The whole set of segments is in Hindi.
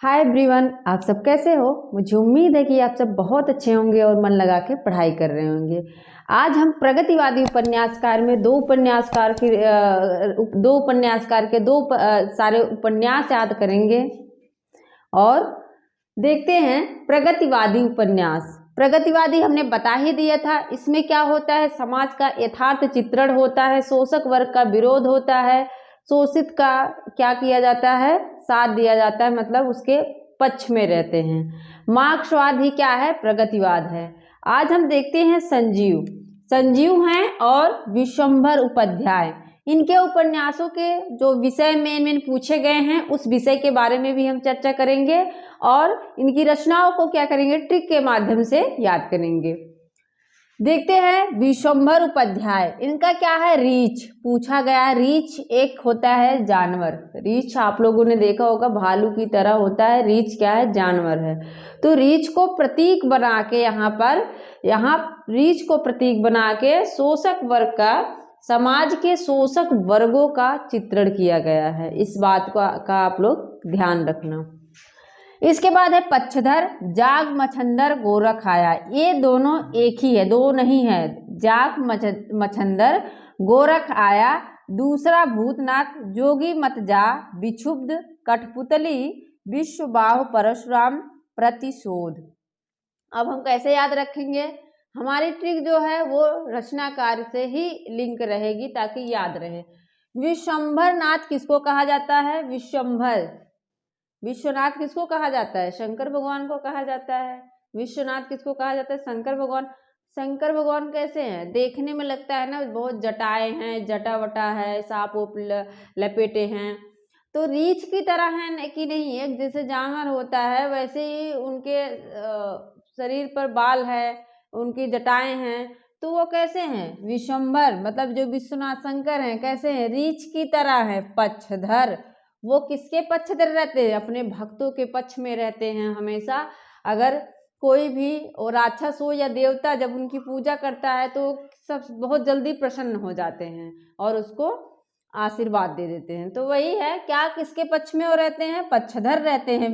हाय एवरीवन, आप सब कैसे हो। मुझे उम्मीद है कि आप सब बहुत अच्छे होंगे और मन लगा के पढ़ाई कर रहे होंगे। आज हम प्रगतिवादी उपन्यासकार में दो उपन्यासकार के सारे उपन्यास याद करेंगे और देखते हैं प्रगतिवादी उपन्यास। प्रगतिवादी हमने बता ही दिया था, इसमें क्या होता है, समाज का यथार्थ चित्रण होता है, शोषक वर्ग का विरोध होता है, शोषित का क्या किया जाता है, साथ दिया जाता है, मतलब उसके पक्ष में रहते हैं। मार्क्सवाद ही क्या है, प्रगतिवाद है। आज हम देखते हैं संजीव हैं और विश्वंभर उपाध्याय। इनके उपन्यासों के जो विषय मेन पूछे गए हैं उस विषय के बारे में भी हम चर्चा करेंगे और इनकी रचनाओं को क्या करेंगे, ट्रिक के माध्यम से याद करेंगे। देखते हैं विश्वंभर उपाध्याय। इनका क्या है, रीछ पूछा गया है। रीछ एक होता है जानवर। रीछ आप लोगों ने देखा होगा, भालू की तरह होता है। रीछ क्या है, जानवर है। तो रीछ को प्रतीक बना के यहाँ रीछ को प्रतीक बना के शोषक वर्ग का, समाज के शोषक वर्गों का चित्रण किया गया है। इस बात का आप लोग ध्यान रखना। इसके बाद है पक्षधर, जाग मछंदर गोरख आया। ये दोनों एक ही है, दो नहीं है। जाग मछंदर गोरख आया, दूसरा भूतनाथ, जोगी मत जा, विक्षुब्ध, कठपुतली, विश्वबाहु परशुराम, प्रतिशोध। अब हम कैसे याद रखेंगे, हमारी ट्रिक जो है वो रचनाकार से ही लिंक रहेगी ताकि याद रहे। विश्वंभर नाथ किसको कहा जाता है, विश्वनाथ किसको कहा जाता है, शंकर भगवान को कहा जाता है। विश्वनाथ किसको कहा जाता है, शंकर भगवान। शंकर भगवान कैसे हैं, देखने में लगता है ना बहुत जटाएं हैं, जटा वटा है, सांप ओप लपेटे हैं। तो रीछ की तरह है कि नहीं, एक जैसे जानवर होता है वैसे ही उनके शरीर पर बाल है, उनकी जटाएं हैं। तो वो कैसे हैं, विश्वंभर मतलब जो विश्वनाथ शंकर हैं कैसे हैं, रीछ की तरह है। पक्षधर, वो किसके पक्षधर रहते हैं, अपने भक्तों के पक्ष में रहते हैं हमेशा। अगर कोई भी और राक्षस हो या देवता जब उनकी पूजा करता है तो सब बहुत जल्दी प्रसन्न हो जाते हैं और उसको आशीर्वाद दे देते हैं। तो वही है, क्या किसके पक्ष में वो रहते हैं, पक्षधर रहते हैं।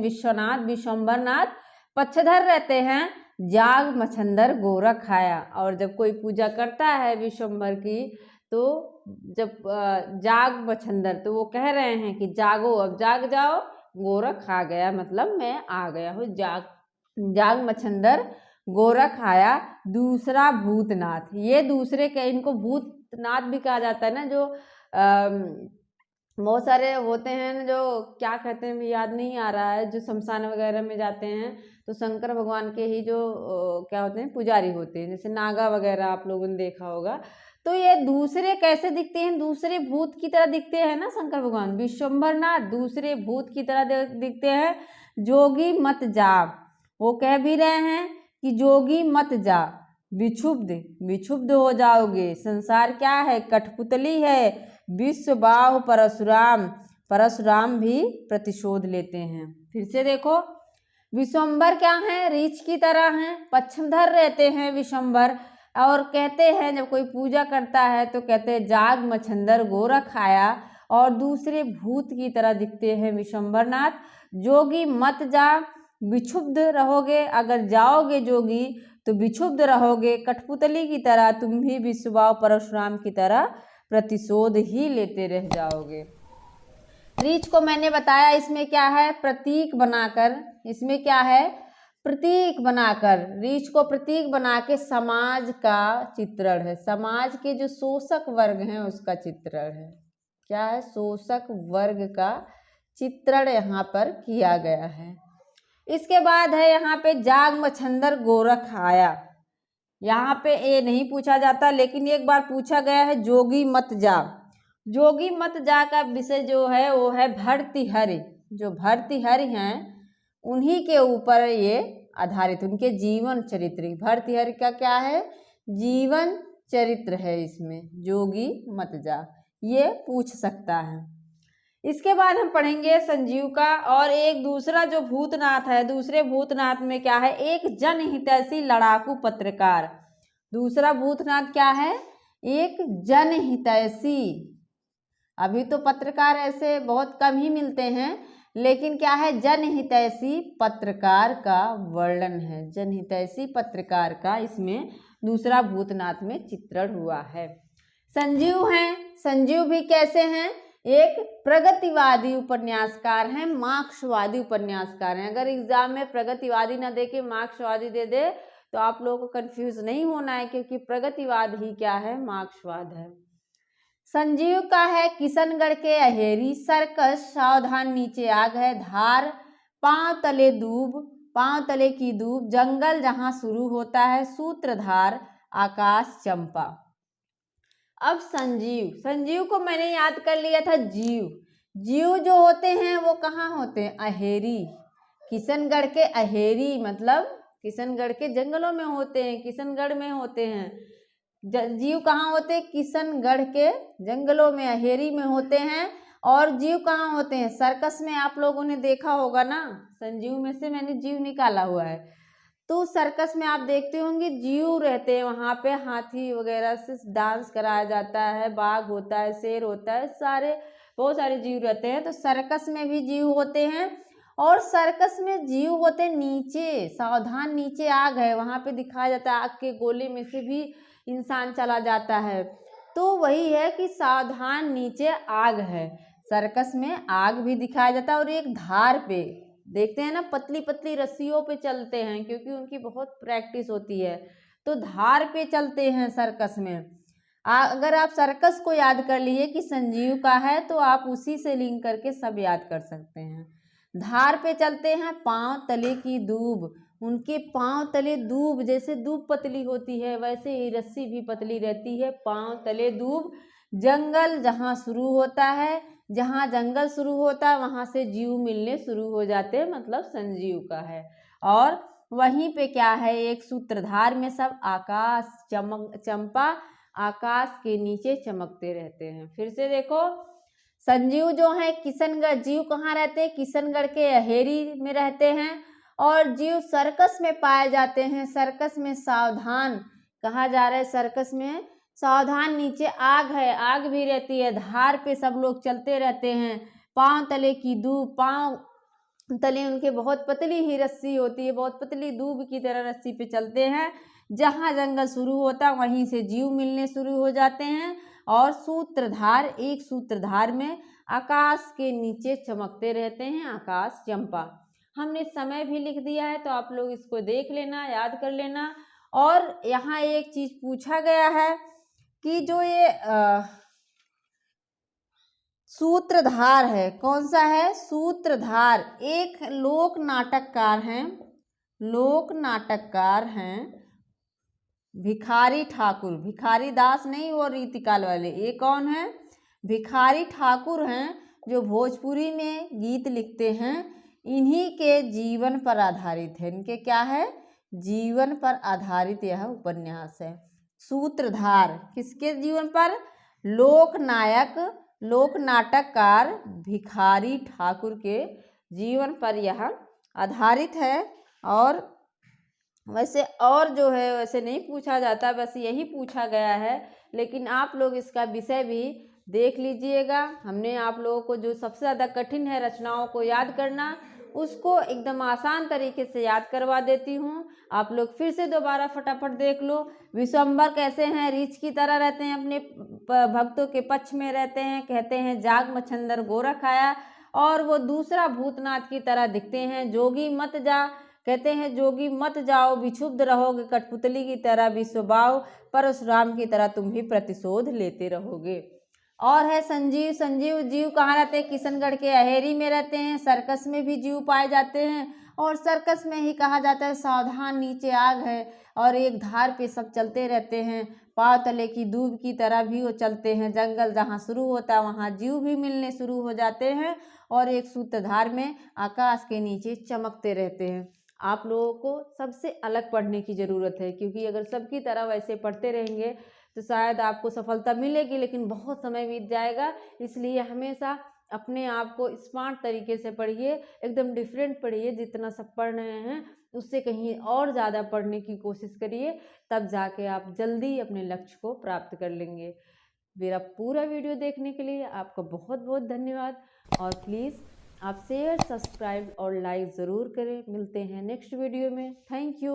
विश्वंभर नाथ पक्षधर रहते हैं। जाग मछंदर गोरख आया, और जब कोई पूजा करता है विश्वंभर की तो जब जाग मछंदर, तो वो कह रहे हैं कि जागो, अब जाग जाओ, गोरख आ गया, मतलब मैं आ गया हूँ। जाग मछंदर गोरख आया, दूसरा भूतनाथ। ये दूसरे के, इनको भूतनाथ भी कहा जाता है ना, जो बहुत सारे होते हैं जो क्या कहते हैं याद नहीं आ रहा है, जो शमशान वगैरह में जाते हैं तो शंकर भगवान के ही जो क्या होते हैं, पुजारी होते हैं, जैसे नागा वगैरह आप लोगों ने देखा होगा। तो ये दूसरे कैसे दिखते हैं, दूसरे भूत की तरह दिखते हैं ना शंकर भगवान। विश्वंभर नाथ दूसरे भूत की तरह दिखते हैं। जोगी मत जा, वो कह भी रहे हैं कि जोगी मत जा, विक्षुब्ध हो जाओगे। संसार क्या है, कठपुतली है। विश्वबाहु परशुराम भी प्रतिशोध लेते हैं। फिर से देखो, विश्वंभर क्या है, रीछ की तरह हैं, पक्षधर रहते हैं विश्वंभर। और कहते हैं जब कोई पूजा करता है तो कहते हैं जाग मछंदर गोरख आया, और दूसरे भूत की तरह दिखते हैं विश्वंभरनाथ। जोगी मत जा, विक्षुब्ध रहोगे, अगर जाओगे जोगी तो विक्षुब्ध रहोगे। कठपुतली की तरह तुम भी विश्वबाहु परशुराम की तरह प्रतिशोध ही लेते रह जाओगे। रीछ को मैंने बताया, इसमें क्या है, प्रतीक बनाकर, इसमें क्या है, प्रतीक बनाकर, रीछ को प्रतीक बना के समाज का चित्रण है। समाज के जो शोषक वर्ग हैं उसका चित्रण है। क्या है, शोषक वर्ग का चित्रण यहाँ पर किया गया है। इसके बाद है यहाँ पे जाग मछंदर गोरख आया। यहाँ पे ए नहीं पूछा जाता, लेकिन एक बार पूछा गया है जोगी मत जा। जोगी मत जा का विषय जो है वो है भर्तृहरि। जो भर्तृहरि हैं उन्हीं के ऊपर ये आधारित, उनके जीवन चरित्र। भर्तृहरि का क्या है, जीवन चरित्र है इसमें। जोगी मत जा ये पूछ सकता है। इसके बाद हम पढ़ेंगे संजीव का। और एक दूसरा जो भूतनाथ है, दूसरे भूतनाथ में क्या है, एक जनहितैषी लड़ाकू पत्रकार। दूसरा भूतनाथ क्या है, एक जनहितैषी। अभी तो पत्रकार ऐसे बहुत कम ही मिलते हैं, लेकिन क्या है, जनहितैषी पत्रकार का वर्णन है। जनहितैषी पत्रकार का इसमें दूसरा भूतनाथ में चित्रण हुआ है। संजीव हैं, संजीव भी कैसे हैं, एक प्रगतिवादी उपन्यासकार हैं, मार्क्सवादी उपन्यासकार हैं। अगर एग्जाम में प्रगतिवादी ना दे के मार्क्सवादी दे दे तो आप लोगों को कंफ्यूज नहीं होना है, क्योंकि प्रगतिवाद ही क्या है, मार्क्सवाद है। संजीव का है किशनगढ़ के अहेरी, सर्कस, सावधान नीचे आग है, धार, पांव तले दूब, पांव तले की दूब, जंगल जहां शुरू होता है, सूत्रधार, आकाश, चंपा। अब संजीव, संजीव को मैंने याद कर लिया था जीव। जीव जो होते हैं वो कहाँ होते हैं, अहेरी। किशनगढ़ के अहेरी मतलब किशनगढ़ के जंगलों में होते हैं, किशनगढ़ में होते हैं। जीव कहाँ होते हैं, किशनगढ़ के जंगलों में, अहेरी में होते हैं। और जीव कहाँ होते हैं, सर्कस में। आप लोगों ने देखा होगा ना, संजीव में से मैंने जीव निकाला हुआ है। तो सर्कस में आप देखते होंगे जीव रहते हैं, वहाँ पे हाथी वगैरह से डांस कराया जाता है, बाघ होता है, शेर होता है, बहुत सारे जीव रहते हैं। तो सर्कस में भी जीव होते हैं। और सर्कस में जीव होते नीचे, सावधान नीचे आग है, वहाँ पे दिखाया जाता है आग के गोले में से भी इंसान चला जाता है। तो वही है कि सावधान नीचे आग है। सर्कस में आग भी दिखाया जाता है। और एक धार पे देखते हैं ना, पतली पतली रस्सियों पे चलते हैं, क्योंकि उनकी बहुत प्रैक्टिस होती है, तो धार पे चलते हैं सर्कस में। अगर आप सर्कस को याद कर लिए कि संजीव का है, तो आप उसी से लिंक करके सब याद कर सकते हैं। धार पे चलते हैं, पांव तले की दूब, उनके पांव तले दूब, जैसे दूब पतली होती है वैसे ही रस्सी भी पतली रहती है, पांव तले दूब। जंगल जहाँ शुरू होता है, जहाँ जंगल शुरू होता है वहाँ से जीव मिलने शुरू हो जाते हैं, मतलब संजीव का है। और वहीं पे क्या है, एक सूत्रधार में सब आकाश, चंपा, आकाश के नीचे चमकते रहते हैं। फिर से देखो, संजीव जो है किशनगढ़, जीव कहाँ रहते हैं, किशनगढ़ के अहेरी में रहते हैं। और जीव सर्कस में पाए जाते हैं। सर्कस में सावधान कहा जा रहा है, सर्कस में सावधान नीचे आग है, आग भी रहती है, धार पे सब लोग चलते रहते हैं। पांव तले की दूब, पांव तले उनके बहुत पतली ही रस्सी होती है, बहुत पतली दूब की तरह रस्सी पे चलते हैं। जहाँ जंगल शुरू होता वहीं से जीव मिलने शुरू हो जाते हैं। और सूत्रधार, एक सूत्रधार में आकाश के नीचे चमकते रहते हैं, आकाश, चंपा। हमने समय भी लिख दिया है, तो आप लोग इसको देख लेना, याद कर लेना। और यहाँ एक चीज पूछा गया है कि जो ये सूत्रधार है, कौन सा है, सूत्रधार, एक लोक नाटककार हैं, लोक नाटककार हैं भिखारी ठाकुर, भिखारी दास नहीं वो रीतिकाल वाले, ये कौन है, भिखारी ठाकुर हैं, जो भोजपुरी में गीत लिखते हैं। इन्हीं के जीवन पर आधारित है, इनके क्या है, जीवन पर आधारित यह उपन्यास है। सूत्रधार किसके जीवन पर, लोकनायक, लोक नाटककार भिखारी ठाकुर के जीवन पर यह आधारित है। और वैसे और जो है वैसे नहीं पूछा जाता, बस यही पूछा गया है। लेकिन आप लोग इसका विषय भी देख लीजिएगा। हमने आप लोगों को जो सबसे ज़्यादा कठिन है रचनाओं को याद करना, उसको एकदम आसान तरीके से याद करवा देती हूँ। आप लोग फिर से दोबारा फटाफट देख लो। विश्वम्भर कैसे हैं, रीछ की तरह रहते हैं, अपने भक्तों के पक्ष में रहते हैं, कहते हैं जाग मच्छंदर गोरख आया। और वो दूसरा भूतनाथ की तरह दिखते हैं, जोगी मत जा, कहते हैं जोगी मत जाओ, विक्षुब्ध रहोगे कठपुतली की तरह विश्वबाव, परशुराम की तरह तुम भी प्रतिशोध लेते रहोगे। और है संजीव, संजीव जीव कहाँ रहते हैं, किशनगढ़ के अहेरी में रहते हैं। सर्कस में भी जीव पाए जाते हैं, और सर्कस में ही कहा जाता है सावधान नीचे आग है, और एक धार पे सब चलते रहते हैं, पाँव तले की दूब की तरह भी वो चलते हैं। जंगल जहाँ शुरू होता है वहाँ जीव भी मिलने शुरू हो जाते हैं, और एक सूत्रधार में आकाश के नीचे चमकते रहते हैं। आप लोगों को सबसे अलग पढ़ने की ज़रूरत है, क्योंकि अगर सबकी तरह वैसे पढ़ते रहेंगे तो शायद आपको सफलता मिलेगी, लेकिन बहुत समय बीत जाएगा। इसलिए हमेशा अपने आप को स्मार्ट तरीके से पढ़िए, एकदम डिफरेंट पढ़िए। जितना सब पढ़ रहे हैं उससे कहीं और ज़्यादा पढ़ने की कोशिश करिए, तब जाके आप जल्दी अपने लक्ष्य को प्राप्त कर लेंगे। मेरा पूरा वीडियो देखने के लिए आपका बहुत बहुत धन्यवाद। और प्लीज़ आप शेयर, सब्सक्राइब और लाइक ज़रूर करें। मिलते हैं नेक्स्ट वीडियो में। Thank you.